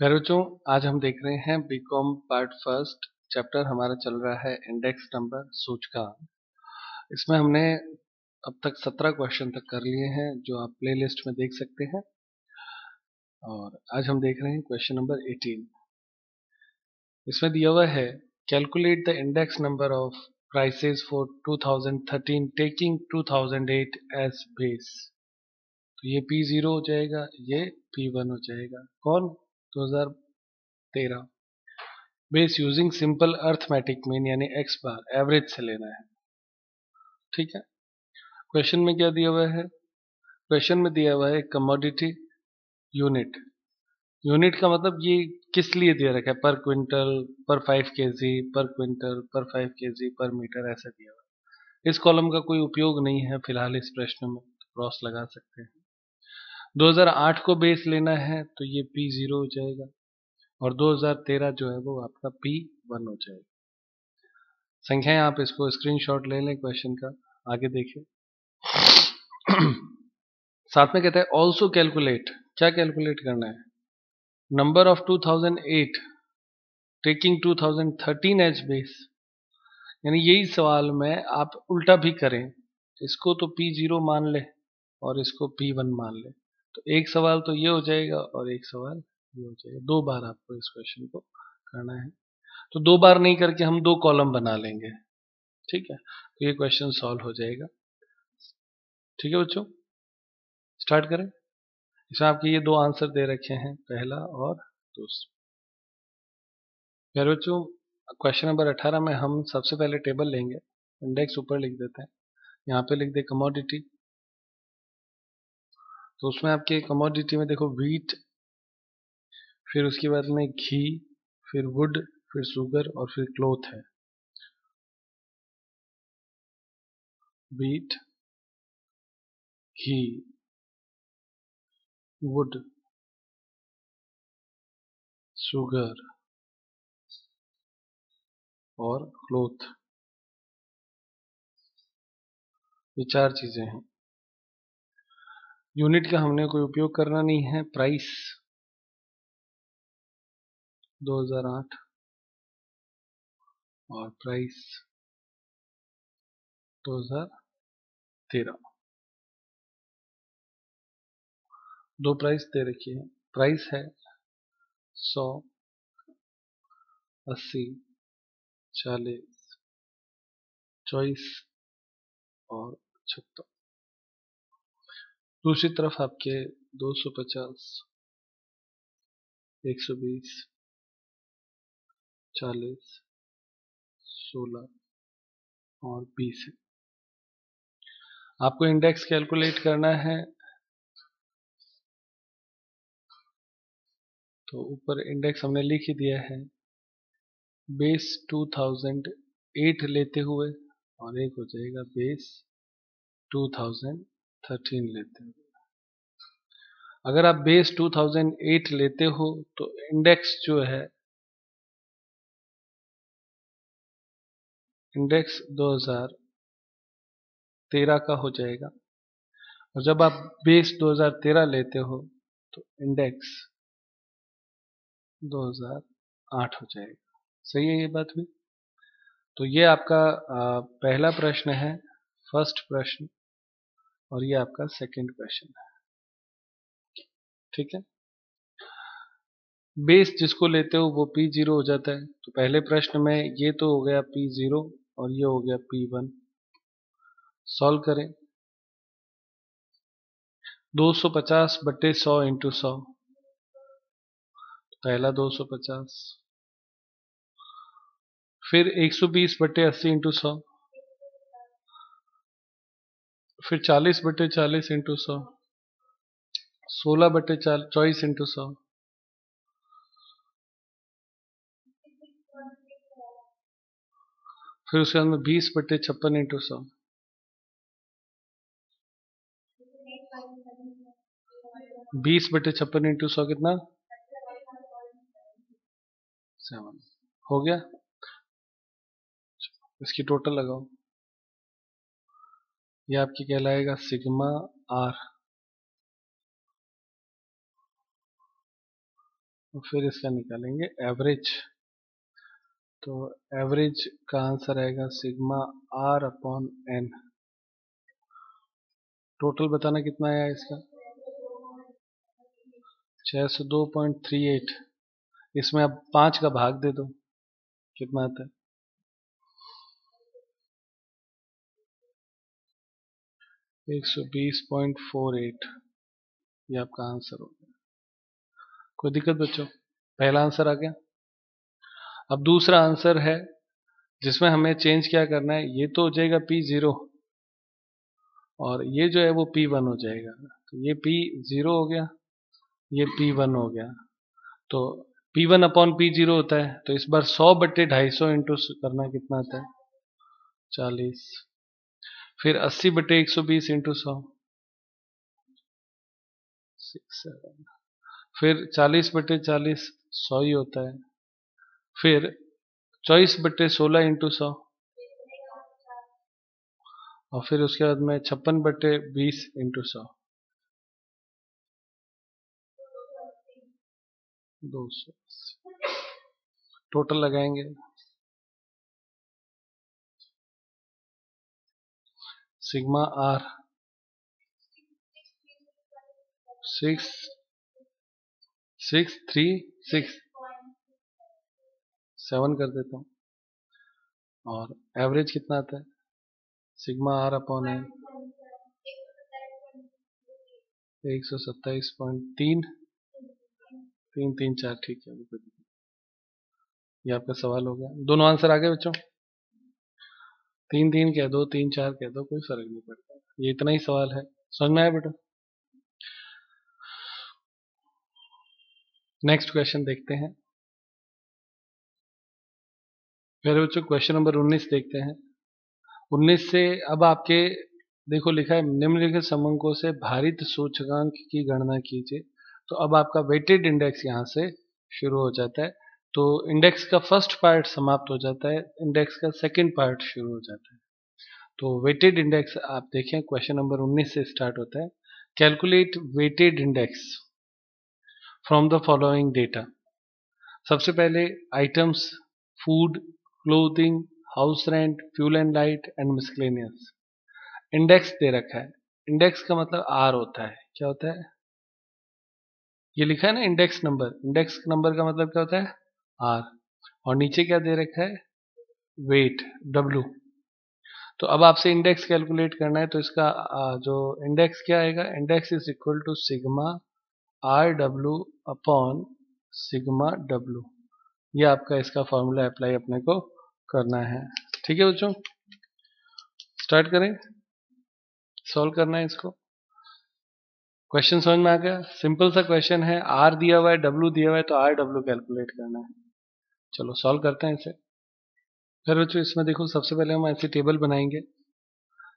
प्यारे बच्चों, आज हम देख रहे हैं बीकॉम पार्ट फर्स्ट। चैप्टर हमारा चल रहा है इंडेक्स नंबर सूचकांक। इसमें हमने अब तक 17 क्वेश्चन तक कर लिए हैं, जो आप प्लेलिस्ट में देख सकते हैं। और आज हम देख रहे हैं क्वेश्चन नंबर 18। इसमें दिया हुआ है calculate the index number of prices for 2013 taking 2008 as base. तो ये P0 हो जाएगा, ये P1 हो जाएगा। कौन? 2013। Base using simple arithmetic mean यानी एक्स बार एवरेज से लेना है। ठीक है। क्वेश्चन में क्या दिया हुआ है? क्वेश्चन में दिया हुआ है कमोडिटी यूनिट। यूनिट का मतलब ये किस लिए दिया रखा है? पर क्विंटल, पर 5 केजी, पर क्विंटल, पर 5 केजी, पर मीटर, ऐसा दिया हुआ है। इस कॉलम का कोई उपयोग नहीं है फिलहाल इस प्रश्न में, क्रॉस लगा सकते हैं। 2008 को बेस लेना है तो ये P0 हो जाएगा, और 2013 जो है वो आपका P1 हो जाएगा। संख्याएं आप इसको स्क्रीनशॉट ले लें क्वेश्चन का, आगे देखिए। साथ में कहता है ऑल्सो कैलकुलेट। क्या कैलकुलेट करना है? Number of 2008 taking 2013 as base. यानी यही सवाल में आप उल्टा भी करें, इसको तो P0 मान ले और इसको P1 मान ले, तो एक सवाल तो ये हो जाएगा और एक सवाल ये हो जाएगा। दो बार आपको इस क्वेश्चन को करना है, तो दो बार नहीं करके हम दो कॉलम बना लेंगे। ठीक है, तो ये क्वेश्चन सॉल्व हो जाएगा। ठीक है बच्चों, स्टार्ट करें। इसमें आपके ये दो आंसर दे रखे हैं, पहला और दूसरा। प्यारे बच्चों, क्वेश्चन नंबर 18 में हम सबसे पहले टेबल लेंगे। इंडेक्स ऊपर लिख देते हैं, यहाँ पे लिख दे कमोडिटी। तो उसमें आपके कमोडिटी में देखो व्हीट, फिर उसके बाद में घी, फिर वुड, फिर शुगर और फिर क्लोथ है। व्हीट, घी, वुड, शुगर और क्लोथ, ये चार चीजें हैं। यूनिट का हमने कोई उपयोग करना नहीं है। प्राइस 2008 और प्राइस 2013। दो प्राइस दे रखी है। प्राइस है 100, 80, 40, 24 और 76। दूसरी तरफ आपके 250, 120, 40, 16 और 20 है। आपको इंडेक्स कैलकुलेट करना है, तो ऊपर इंडेक्स हमने लिख ही दिया है। बेस 2008 लेते हुए और एक हो जाएगा बेस 2013 लेते हुए। अगर आप बेस 2008 लेते हो तो इंडेक्स जो है, इंडेक्स 2013 का हो जाएगा। और जब आप बेस 2013 लेते हो तो इंडेक्स 2008 हो जाएगा। सही है ये बात भी? तो ये आपका पहला प्रश्न है, फर्स्ट प्रश्न, और ये आपका सेकंड क्वेश्चन है। ठीक है। बेस जिसको लेते हो वो P0 हो जाता है। तो पहले प्रश्न में ये तो हो गया P0 और ये हो गया P1। सॉल्व करें। 250 बटे 100 इंटू 100, पहला 250, फिर 120 बटे 80 इंटू 100, फिर 40 बटे 40 इंटू 100, 16 बटे 24 इंटू 100, फिर उसके बाद में 20 बटे 56 इंटू 100, 20 बटे 56 इंटू 100 कितना? 7। हो गया। इसकी टोटल लगाओ, ये आपकी कहलाएगा सिग्मा आर। और फिर इसका निकालेंगे एवरेज। तो एवरेज का आंसर आएगा sigma R upon N. Total बताना कितना आया इसका, 602.38। इसमें अब 5 का भाग दे दो, कितना आता है, 120.48। ये आपका आंसर हो गया। कोई दिक्कत बच्चों? पहला आंसर आ गया। अब दूसरा आंसर है जिसमें हमें चेंज क्या करना है, ये तो हो जाएगा P0 और ये जो है वो P1 हो जाएगा। तो ये P0 हो गया, ये P1 हो गया। तो P1 अपॉन P0 होता है, तो इस बार 100/250 इंटू करना कितना आता है, 40। फिर 80/120 इंटू 100, 67। फिर 40/40 100 ही होता है। फिर 24/16 इंटू 100, और फिर उसके बाद में 56/20 इंटू 100, 200। टोटल लगाएंगे, सिग्मा आर 66367 कर देता हूँ। और एवरेज कितना आता है, सिग्मा आर अपॉन एन 127.334। ठीक है, ये आपका सवाल हो गया। दोनों आंसर आ गए बच्चों, 3 3 कह दो, 3 4 कह दो, कोई फर्क नहीं पड़ता। ये इतना ही सवाल है, समझ में आया बेटा? नेक्स्ट क्वेश्चन देखते हैं। फिर बच्चों क्वेश्चन नंबर 19 देखते हैं। 19 से अब आपके देखो लिखा है निम्नलिखित समंकों से भारित सूचकांक की गणना कीजिए। तो अब आपका वेटेड इंडेक्स यहाँ से शुरू हो जाता है। तो इंडेक्स का फर्स्ट पार्ट समाप्त हो जाता है, इंडेक्स का सेकंड पार्ट शुरू हो जाता है। तो वेटेड इंडेक्स आप देखें, क्वेश्चन नंबर 19 से स्टार्ट होता है। Calculate weighted index from the following data. सबसे पहले items food, clothing, house rent, fuel and light and miscellaneous. Index दे रखा है, इंडेक्स का मतलब आर होता है। क्या होता है, ये लिखा है ना इंडेक्स नंबर, इंडेक्स नंबर का मतलब क्या होता है, आर। और नीचे क्या दे रखा है, वेट, डब्ल्यू। तो अब आपसे इंडेक्स कैलकुलेट करना है, तो इसका जो इंडेक्स क्या आएगा, index is equal to sigma R W upon sigma W. ये आपका इसका फॉर्मूला अप्लाई अपने को करना है। ठीक है बच्चों, स्टार्ट करें, सॉल्व करना है इसको। क्वेश्चन समझ में आ गया? सिंपल सा क्वेश्चन है, आर दिया हुआ है, डब्ल्यू दिया हुआ है, तो आर डब्ल्यू कैलकुलेट करना है। चलो सॉल्व करते हैं इसे। फिर बच्चों इसमें देखो, सबसे पहले हम ऐसी टेबल बनाएंगे।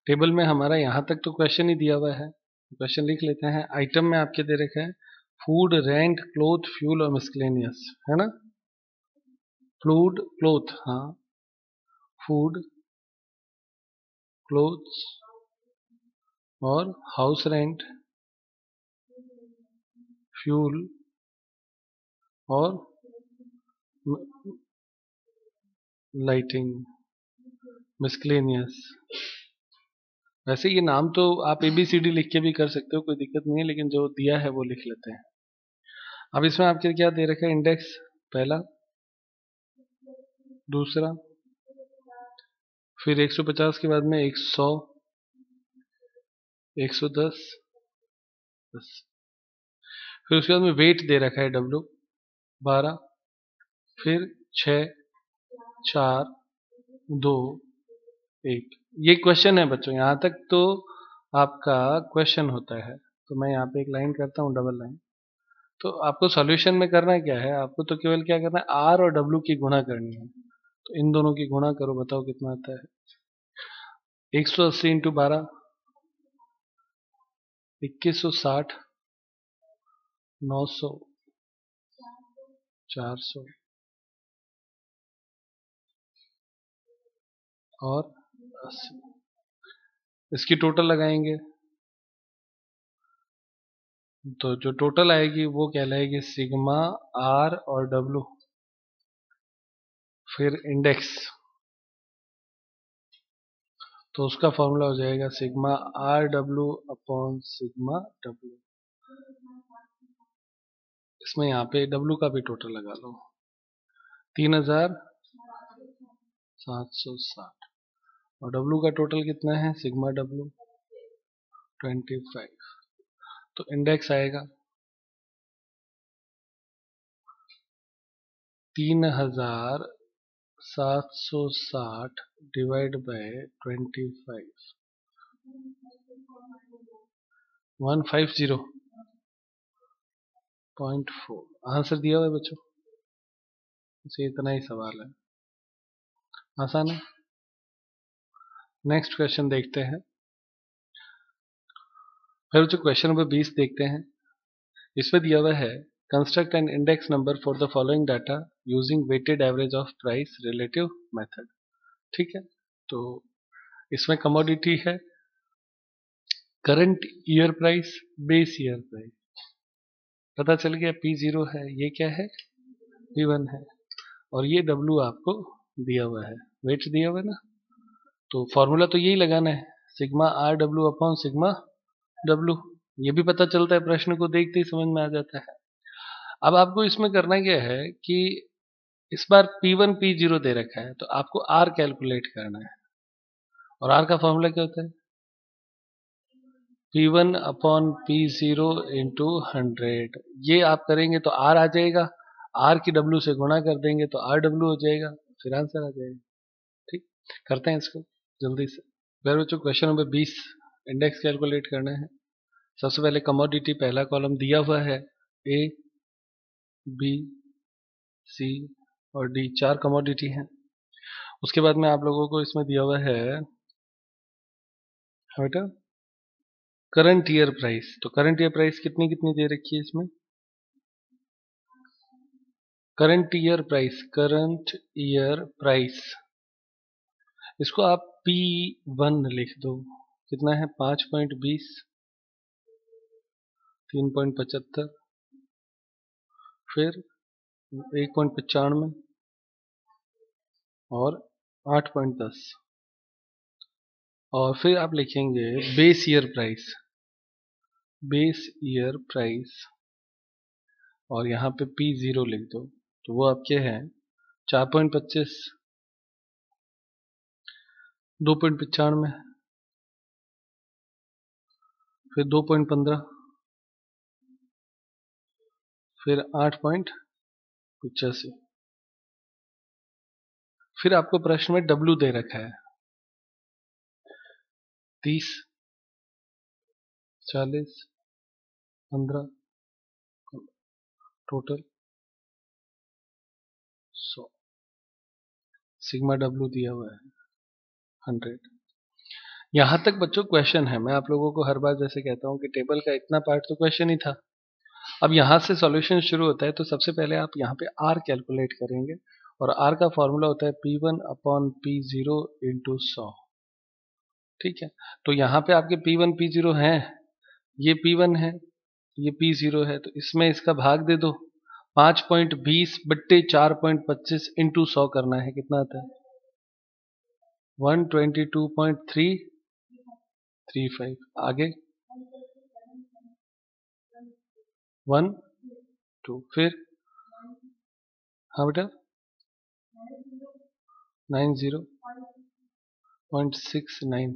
टेबल में हमारा यहाँ तक तो क्वेश्चन ही दिया हुआ है, क्वेश्चन लिख लेते हैं। आइटम में आपके दे रखे हैं फूड, रेंट, क्लोथ, फ्यूल और मिसलेनियस, है ना। फूड, क्लोथ, हाँ, फूड, क्लोथ्स और हाउस रेंट, फ्यूल और लाइटिंग, मिसलेनियस। वैसे ये नाम तो आप ABCD लिख के भी कर सकते हो, कोई दिक्कत नहीं है, लेकिन जो दिया है वो लिख लेते हैं। अब इसमें आपके क्या दे रखा है, इंडेक्स पहला, दूसरा, फिर 150 के बाद में 100, 110, बस। फिर उसके बाद में वेट दे रखा है डब्ल्यू 12, फिर 6, 4, 2, 1। ये क्वेश्चन है बच्चों, यहाँ तक तो आपका क्वेश्चन होता है। तो मैं यहाँ पे एक लाइन करता हूँ, डबल लाइन। तो आपको सॉल्यूशन में करना क्या है, आपको तो केवल क्या करना है, आर और डब्ल्यू की गुणा करनी है। तो इन दोनों की गुणा करो, बताओ कितना आता है। 180 इंटू 12, 2160, 900, 400 और 80। इसकी टोटल लगाएंगे, तो जो टोटल आएगी वो कहलाएगी सिग्मा आर और डब्लू। फिर इंडेक्स, तो उसका फॉर्मूला हो जाएगा sigma R W upon sigma W. इसमें यहाँ पे डब्लू का भी टोटल लगा लो, 3760, और डब्लू का टोटल कितना है सिग्मा डब्लू 25। तो इंडेक्स आएगा 3760 डिवाइड बाय 25, 150.4 आंसर दिया हुआ है बच्चों। इसे इतना ही सवाल है, आसान है। नेक्स्ट क्वेश्चन देखते हैं। फिर जो क्वेश्चन नंबर 20 देखते हैं। इसमें दिया हुआ है construct an index number for the following data using weighted average of price relative method. ठीक है, तो इसमें कमोडिटी है current year price, base year price, पता चल गया P0 है, ये क्या है P1 है, और ये W आपको दिया हुआ है, वेट दिया हुआ है ना। तो फॉर्मूला तो यही लगाना है, sigma R W upon sigma W. ये भी पता चलता है, प्रश्न को देखते ही समझ में आ जाता है। अब आपको इसमें करना क्या है कि इस बार P1 P0 दे रखा है, तो आपको R कैलकुलेट करना है, और R का फॉर्मूला क्या होता है P1 अपॉन P0 इंटू 100। ये आप करेंगे तो R आ जाएगा, R की W से गुणा कर देंगे तो RW हो जाएगा, फिर आंसर आ जाएगा। ठीक, करते हैं इसको जल्दी से। फिर बच्चों क्वेश्चन नंबर 20, इंडेक्स कैलकुलेट करना है। सबसे पहले कमोडिटी पहला कॉलम दिया हुआ है, A, B, C और D, 4 कमोडिटी हैं। उसके बाद में आप लोगों को इसमें दिया हुआ है बेटा करंट ईयर प्राइस। तो करंट ईयर प्राइस कितनी कितनी दे रखी है इसमें, current year price, current year price, इसको आप P1 लिख दो। कितना है 5.20, 3.75, फिर 1.95 और 8.10, और फिर आप लिखेंगे base year price, base year price, और यहाँ पे P0 लिख दो। तो वो आपके हैं 4.25, 2.95, फिर 2.15, फिर 8.85। फिर आपको प्रश्न में W दे रखा है 30, 40, 15, टोटल 100। सिग्मा W दिया हुआ है 100। यहां तक बच्चों क्वेश्चन है। मैं आप लोगों को हर बार जैसे कहता हूं कि टेबल का इतना पार्ट तो क्वेश्चन ही था। अब यहां से सॉल्यूशन शुरू होता है, तो सबसे पहले आप यहाँ पे R कैलकुलेट करेंगे, और R का फॉर्मूला होता है P1 अपॉन P0 इंटू 100। ठीक है, तो यहाँ पे आपके P1 P0 हैं, ये P1 है, ये P0 है, तो इसमें इसका भाग दे दो। 5.20 बट्टे 4.25 इंटू 100 करना है, कितना आता है 122.335। आगे 1 2, फिर हाँ बेटा 90.69,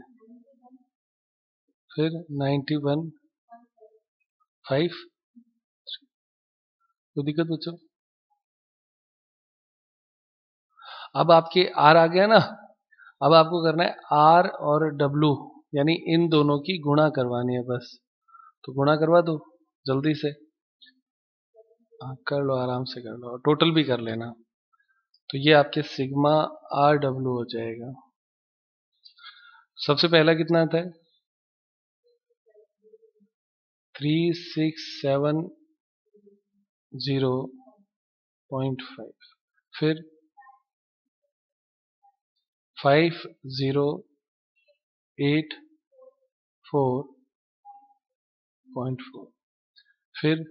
फिर 91.5। तो दिक्कत बच्चों, अब आपके R आ गया ना। अब आपको करना है R और W, यानी इन दोनों की गुणा करवानी है बस। तो गुणा करवा दो जल्दी से, कर लो, आराम से कर लो, और टोटल भी कर लेना। तो ये आपके सिग्मा RW हो जाएगा। सबसे पहला कितना आता है 3670.5, फिर 5084.4, फिर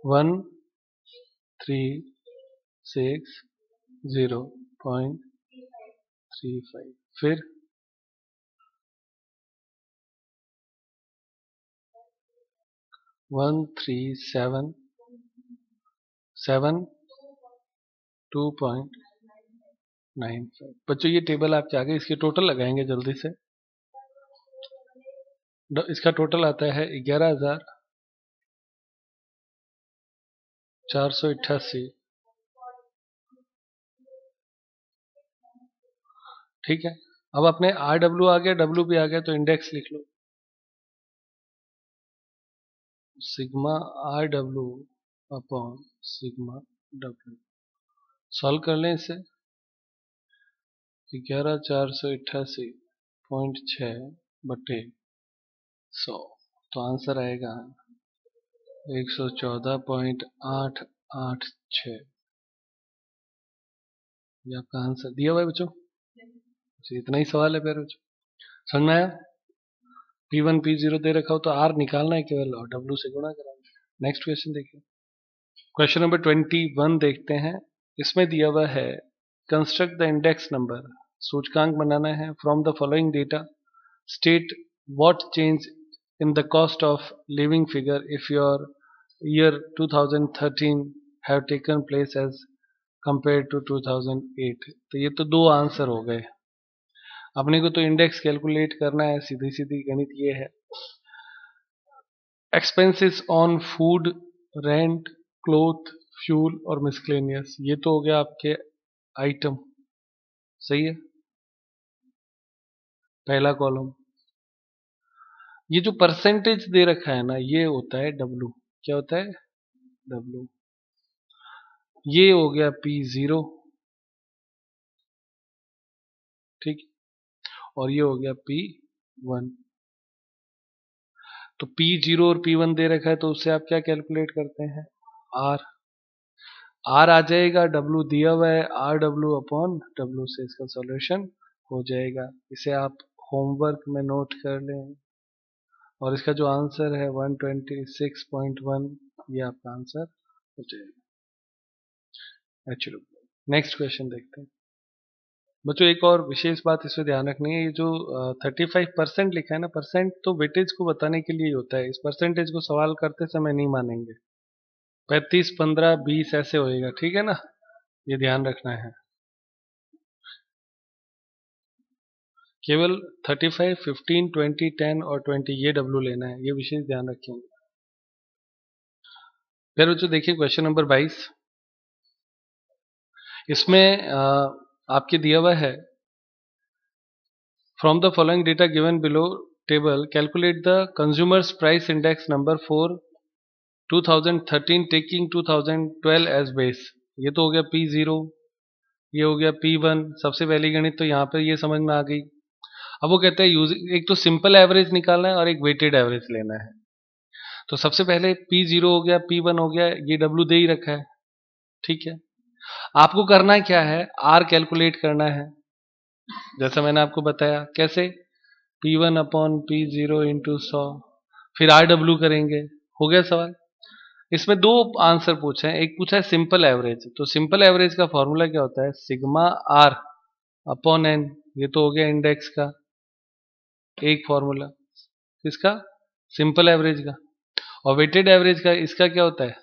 1360.35, फिर 1372.95। बच्चों ये टेबल आपके आगे, इसके टोटल लगाएंगे जल्दी से। इसका टोटल आता है 11,488। ठीक है, अब अपने RW आ गया, W भी आ गया, तो इंडेक्स लिख लो, sigma RW upon sigma W। Solve कर लें इसे, 11,488.6/100, तो आंसर आएगा 114.886। ये आपका आंसर दिया हुआ है बच्चों। इतना ही सवाल है फिर बच्चों, समझ में आया? P1 P0 दे रखा हो तो R निकालना है केवल और W से गुणा कराना। नेक्स्ट क्वेश्चन देखिए, क्वेश्चन नंबर 21 देखते हैं। इसमें दिया हुआ है कंस्ट्रक्ट द इंडेक्स नंबर, सूचकांक बनाना है। From the following data state what change in the cost of living figure if your year 2013 have taken place as compare to 2008। तो ये तो दो आंसर हो गए। अपने को तो इंडेक्स कैलकुलेट करना है, सीधी सीधी गणित ये है। Expenses on food, rent, cloth, fuel और मिसलेनियस, ये तो हो गया आपके आइटम, सही है, पहला कॉलम। ये जो परसेंटेज दे रखा है ना, ये होता है W। क्या होता है? W। ये हो गया P0, ठीक, और ये हो गया P1। तो P0 और P1 दे रखा है, तो उससे आप क्या कैलकुलेट करते हैं? R। R आ जाएगा, W दिया हुआ है, RW अपॉन W से इसका सॉल्यूशन हो जाएगा। इसे आप होमवर्क में नोट कर लें, और इसका जो आंसर है 126.1, ये आपका आंसर हो जाएगा एक्चुअली। नेक्स्ट क्वेश्चन देखते हैं बच्चों। एक और विशेष बात इसमें ध्यान रखनी है, ये जो 35% लिखा है ना, परसेंट तो वेटेज को बताने के लिए होता है। इस परसेंटेज को सवाल करते समय नहीं मानेंगे। 35, 15, 20 ऐसे होएगा, ठीक है ना, ये ध्यान रखना है। केवल 35, 15, 20, 10 और 20 ये W लेना है, ये विशेष ध्यान रखेंगे। फिर बच्चों देखिए क्वेश्चन नंबर 22। इसमें आपके दिया हुआ है from the following data given below table calculate the consumers price index number for 2013 taking 2012 as base. ये तो हो गया P0, ये हो गया P1। सबसे पहली गणित तो यहाँ पर ये समझ में आ गई। अब वो कहते हैं यूजिंग, एक तो सिंपल एवरेज निकालना है और एक वेटेड एवरेज लेना है। तो सबसे पहले P0 हो गया, P1 हो गया, ये W दे ही रखा है, ठीक है। आपको करना क्या है, R कैलकुलेट करना है, जैसा मैंने आपको बताया। कैसे? P1 अपॉन P0 इंटू 100, फिर RW करेंगे। हो गया सवाल। इसमें दो आंसर पूछे हैं, एक पूछा है सिंपल एवरेज। तो सिंपल एवरेज का फॉर्मूला क्या होता है? Sigma R upon N। ये तो हो गया इंडेक्स का एक फॉर्मूला, किसका? सिंपल एवरेज का। और वेटेड एवरेज का इसका क्या होता है?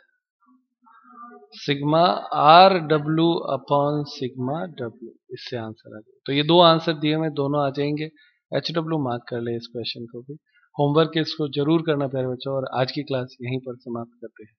Sigma RW upon sigma W। इससे आंसर आ जाए। तो ये दो आंसर दिए हुए, दोनों आ जाएंगे। HW मार्क कर ले इस क्वेश्चन को भी। होमवर्क इसको जरूर करना प्यारे बच्चों, और आज की क्लास यहीं पर समाप्त करते हैं।